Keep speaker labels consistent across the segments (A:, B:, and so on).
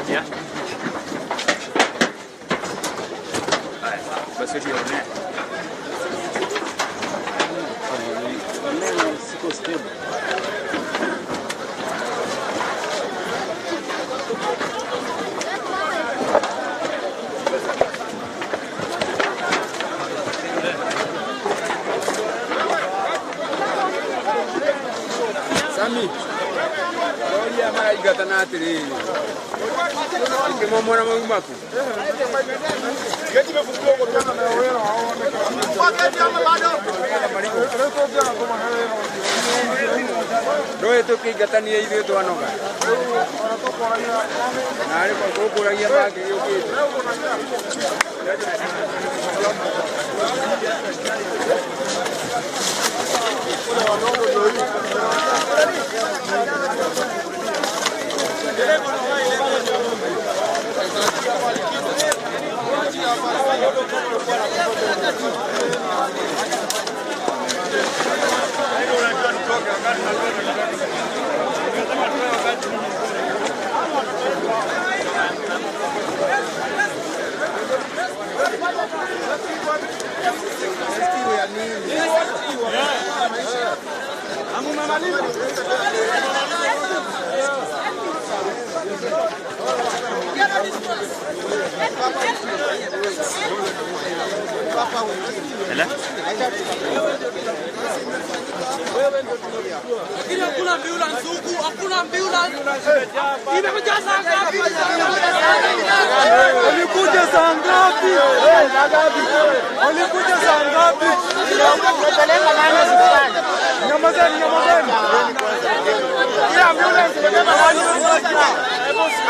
A: Yeah. Basi tuone.
B: Leo siko stable.
C: Sami. Oya mai gatanatiri. Ikimwona Mungu wako. Geti mefungua kwa tena na wewe haone kama. Geti ama bado? Ndio tukigatania hivi tu anoga. Na alipo kukuragia baki yote.
D: Lakini hakuna ambulance huku, hakuna ambulance. Imekuja saa ngapi?
B: Walikuja saa ngapi? Walikuja saa ngapi?
E: Tunapeleka nani hospitali?
B: Nyamazeni, nyamazeni. Ile ambulance imebeba watu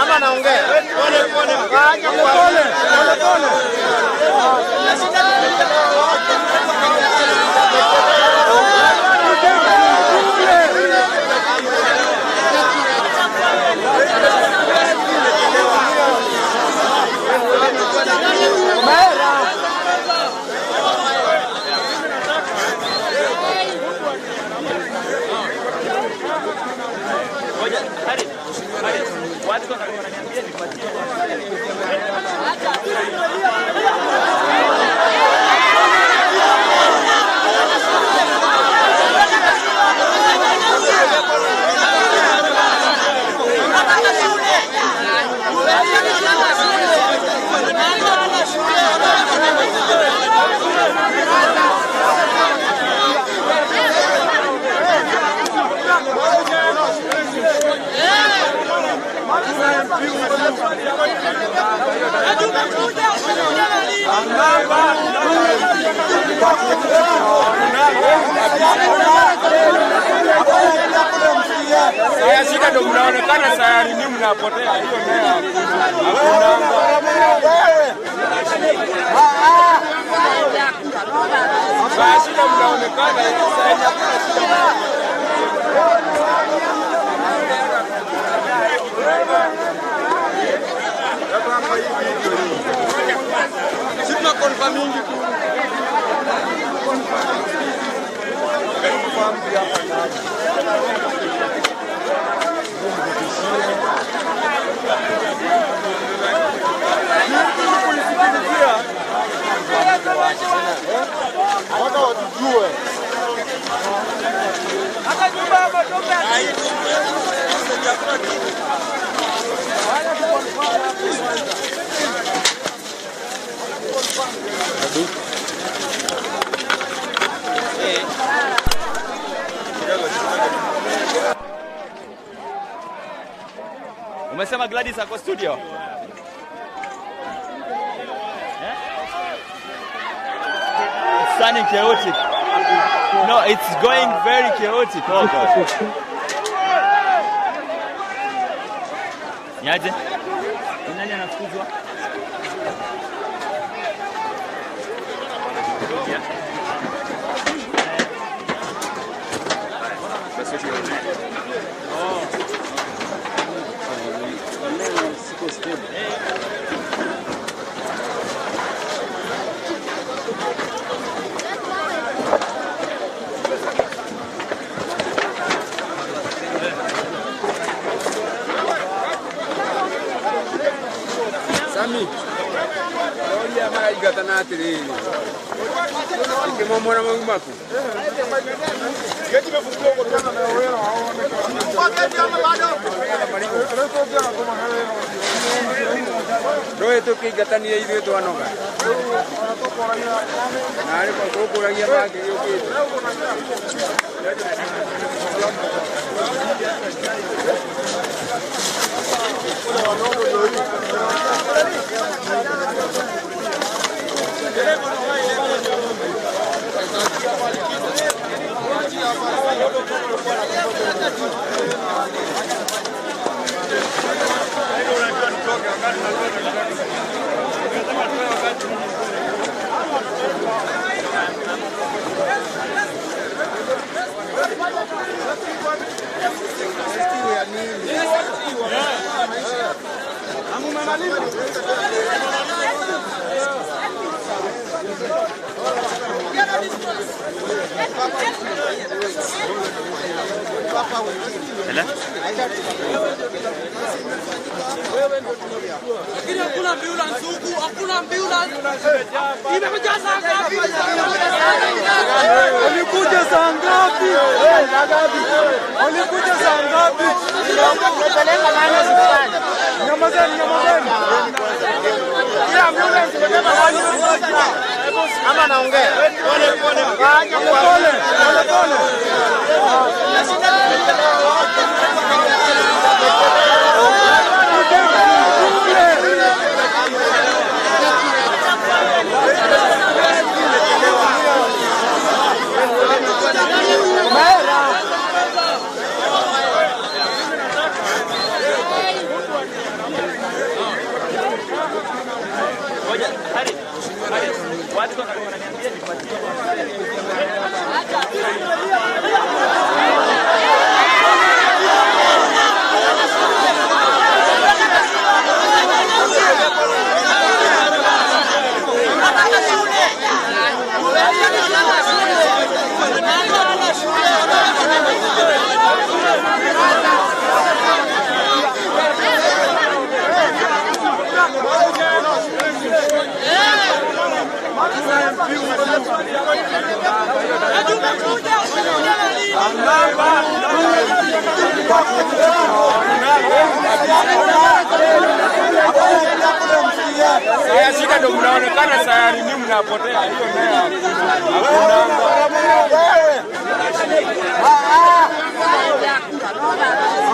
E: Ama naongea.
B: pole pole. Pole pole.
A: Watu wananiambia nipatie.
C: Saya shika ndo mnaonekana sayari ni mnapotea hiyo nayo hakuna. Saya shika mnaonekana hiyo sayari hakuna shida. Sisi confirm mingi tu. Confirm pia hapa. Watu watujue. Hata nyumba ya matoka.
A: Umesema Gladys ako studio? It's turning chaotic. No, it's going very chaotic. Oh God. Niaje? Nani anafukuzwa?
B: Leo siko stable. na atiri. Ikimwona mwaku.
C: Geti imefunguliwa kutokana na wao bado.
B: Roe to kigatania ithuĩ twanoga. Na arĩ kwa gũkũragia mangĩ yũkĩte.
D: Lakini hakuna ambulance huku, hakuna ambulance. Imekuja saa ngapi?
B: Walikuja saa ngapi? Walikuja saa ngapi?
E: Umepeleka nani hospitali?
B: Nyamazeni.
E: Ile ambulance imebeba watu ama naongea? Pole.
B: Saya shika ndo mnaonekana sayari nyinyi mnapotea hiyo nayo.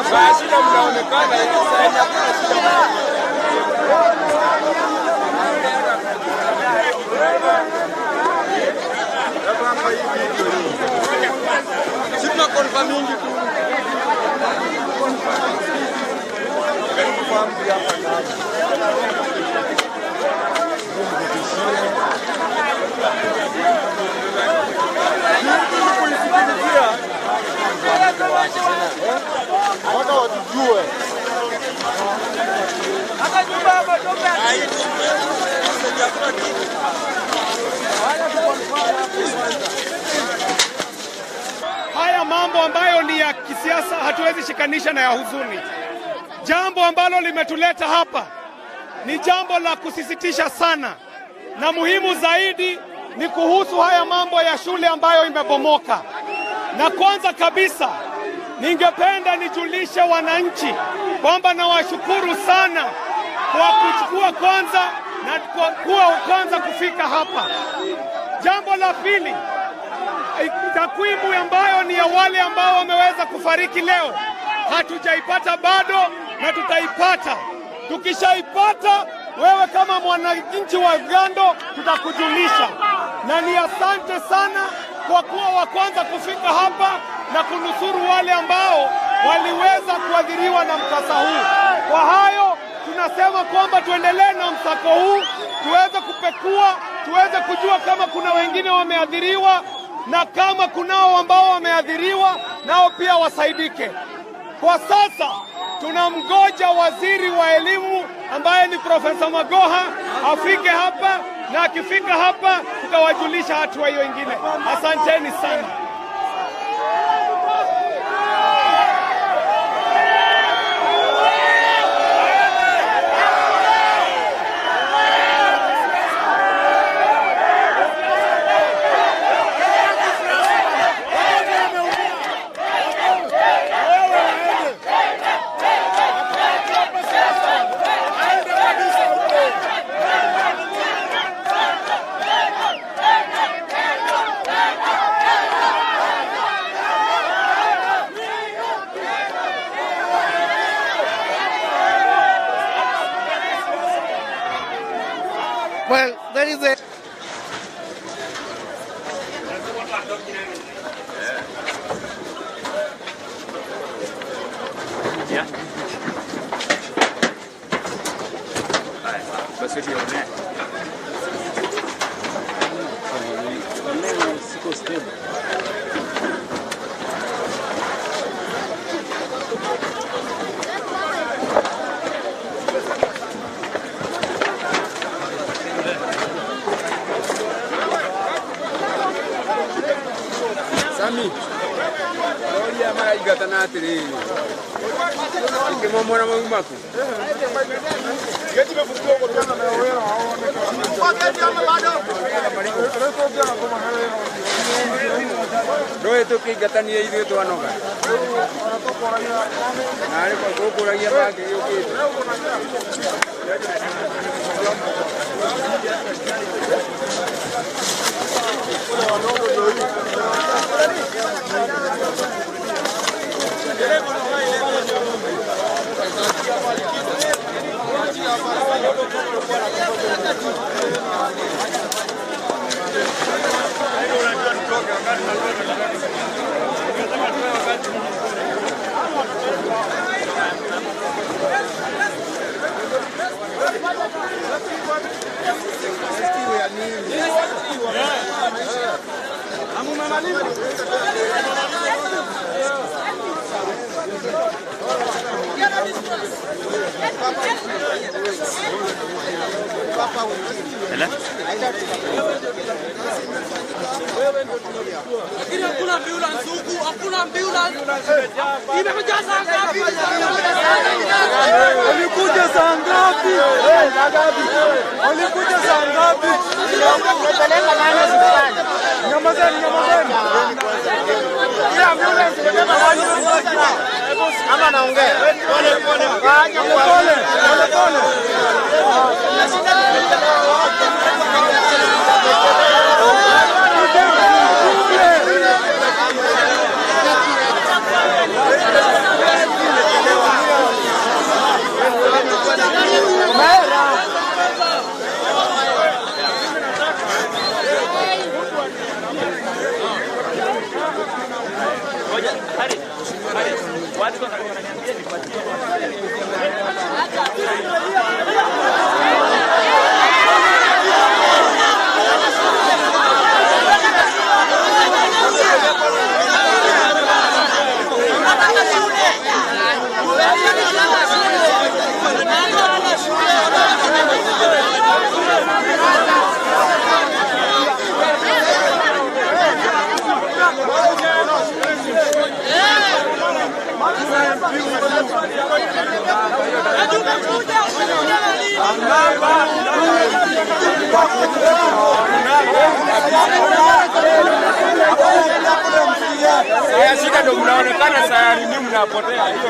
B: Saya shika mnaonekana hiyo
C: Sina konfa mingi tu. Watu wajue.
D: Hata nyumba hapa toka.
F: Haya mambo ambayo ni ya kisiasa hatuwezi shikanisha na ya huzuni. Jambo ambalo limetuleta hapa ni jambo la kusisitisha sana, na muhimu zaidi ni kuhusu haya mambo ya shule ambayo imebomoka. Na kwanza kabisa ningependa nijulishe wananchi kwamba nawashukuru sana kwa kuchukua kwanza na kwa kuwa kwanza kufika hapa. Jambo la pili, takwimu ambayo ni ya wale ambao wameweza kufariki leo hatujaipata bado, na tutaipata. Tukishaipata, wewe kama mwananchi wa Gando tutakujulisha. Na ni asante sana kwa kuwa wa kwanza kufika hapa na kunusuru wale ambao waliweza kuathiriwa na mkasa huu. Kwa hayo tunasema kwamba tuendelee na msako huu, tuweze kupekua, tuweze kujua kama kuna wengine wameathiriwa, na kama kunao ambao wameathiriwa nao pia wasaidike. Kwa sasa tunamgoja waziri wa elimu ambaye ni Profesa Magoha afike hapa, na akifika hapa tutawajulisha hatua hiyo ingine. Asanteni sana. tuanze.
A: Yeah. Basi ndio siko stable.
B: Sami. Oya mara igatana atiri. Kimo mwana mwaku.
C: Geti mefungiwa kutokana na Wawera hawaonekana.
B: Roe toki gatani ile to anoga. Nare kwa gokora ya bage yoke.
D: Lakini hakuna ambulance huku, hakuna ambulance. Imekuja saa ngapi?
C: Walikuja saa ngapi? Walikuja saa ngapi?
E: Umepeleka nani hospitali?
C: Nyamazeni. Ile ambulance imebeba watu
E: Ama naongea.
C: pole.
A: watu wananiambia nipatie.
B: Saya shika ndo mnaonekana sayari ni mnapotea hiyo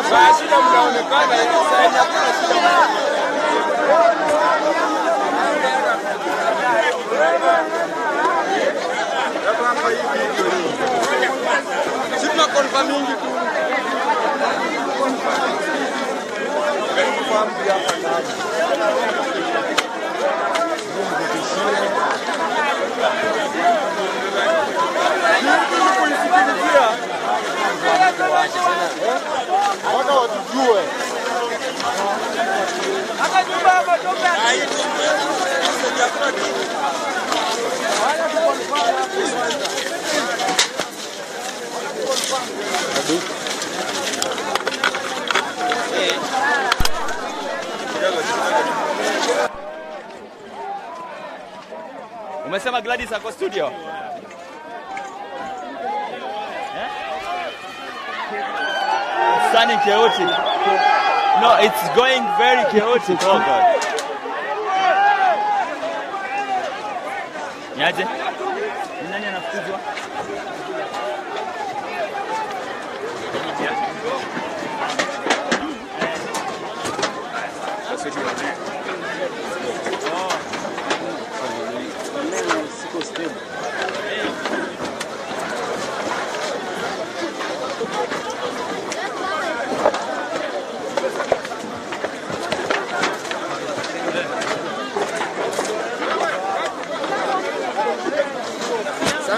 B: saya shika mnaonekana sayari hakuna shida.
C: Sina konfa mingi tu. Wana watujue.
D: Hata nyumba ametoka.
A: Umesema Gladys ako studio? It's turning chaotic. No, it's going very chaotic. Oh God. Niaje? Nani anafukuzwa?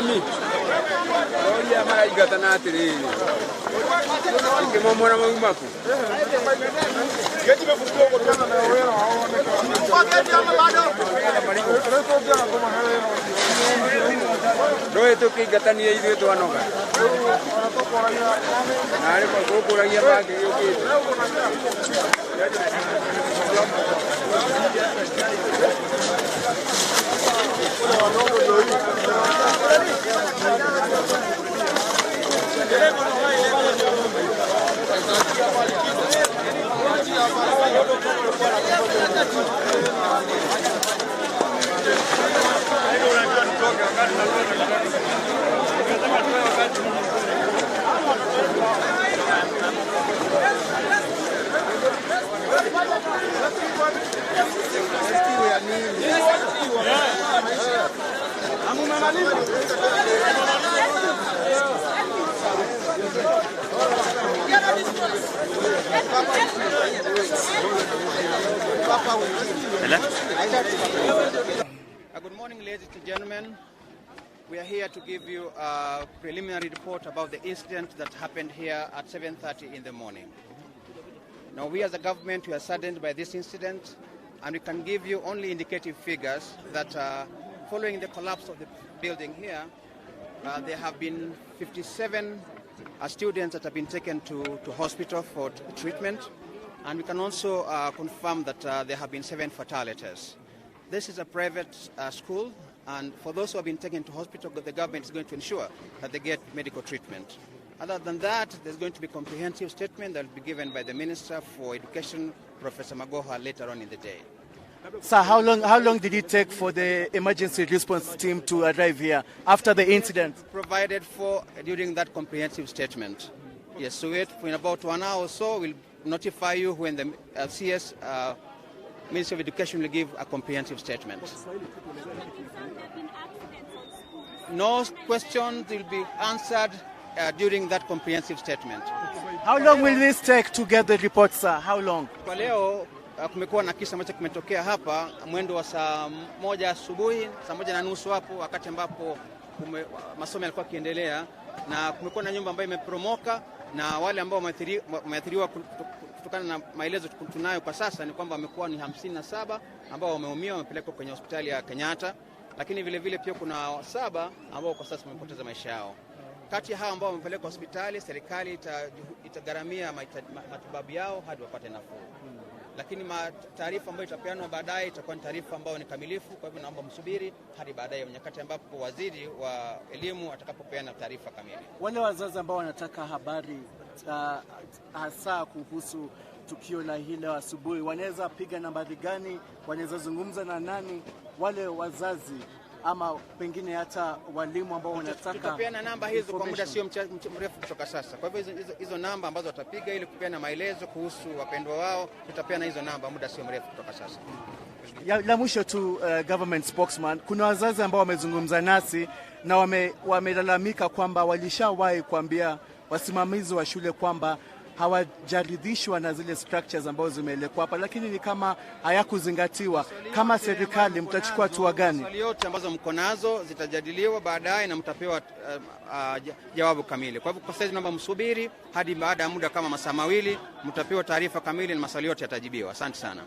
B: mami. Oya mara igatana atiri. Ikimomora magumaku.
C: Geti imefunguliwa kutokana na Wawera hawaonekani. Geti ama bado?
B: Roe to kigatania ithuĩ twanoga. Nari kwa gũkũragia bangi yũkĩte.
G: Good morning, ladies and gentlemen. We are here to give you a preliminary report about the incident that happened here at 7:30 in the morning. Now, we as a government, we are saddened by this incident, and we can give you only indicative figures that following the collapse of the building here, there have been 57 students that have been taken to hospital for treatment, and we can also confirm that there have been 7 fatalities. This is a private school, and for those who have been taken to hospital, the government is going to ensure that they get medical treatment. Other than that, there's going to be a comprehensive statement that will be given by the Minister for Education, Professor Magoha, later on in the day.
E: Sir, how long did it take for the emergency response team to arrive here after the incident?
G: Provided for during that comprehensive statement. Yes, so wait for in about 1 hour or so, we'll notify you when the CS Ministry of Education will give a comprehensive statement. No questions will be answered during that comprehensive statement.
E: How long will this take to get the report, sir? How long?
G: Kwa leo kumekuwa na kisa ambacho kimetokea hapa mwendo wa saa 1 asubuhi, saa 1:30 hapo, wakati ambapo masomo yalikuwa kiendelea, na kumekuwa na nyumba ambayo imeporomoka, na wale ambao wameathiriwa kutokana na maelezo tunayo kwa sasa ni kwamba wamekuwa ni 57 ambao wameumia, wamepelekwa kwenye hospitali ya Kenyatta, lakini vile vile pia kuna 7 ambao kwa sasa wamepoteza maisha yao. Kati ya hao ambao wamepelekwa hospitali, serikali itagharamia matibabu yao hadi wapate nafuu. Lakini taarifa ambayo itapeanwa baadaye itakuwa ni taarifa ambayo ni kamilifu, kwa hivyo naomba msubiri hadi baadaye nyakati ambapo waziri wa elimu atakapopeana taarifa kamili.
E: Wale wazazi ambao wanataka habari hasa kuhusu tukio la hilo asubuhi, wanaweza piga nambari gani? Wanaweza zungumza na nani? Wale wazazi ama pengine hata walimu ambao wanataka.
G: Tutapeana namba hizo kwa muda sio mrefu kutoka sasa. Kwa hivyo hizo namba ambazo watapiga ili kupeana maelezo kuhusu wapendwa wao, tutapeana hizo namba muda sio mrefu kutoka sasa.
E: La mwisho tu, government spokesman, kuna wazazi ambao wamezungumza nasi na wamelalamika kwamba walishawahi kuambia wasimamizi wa shule kwamba hawajaridhishwa na zile structures ambazo zimeelekwa hapa, lakini ni kama hayakuzingatiwa. Kama serikali mtachukua hatua gani?
G: Swali yote ambazo mko nazo zitajadiliwa baadaye na mtapewa jawabu kamili. Kwa hivyo kwa sasa naomba msubiri hadi baada ya muda kama masaa 2 mtapewa taarifa kamili na maswali yote yatajibiwa. Asante sana.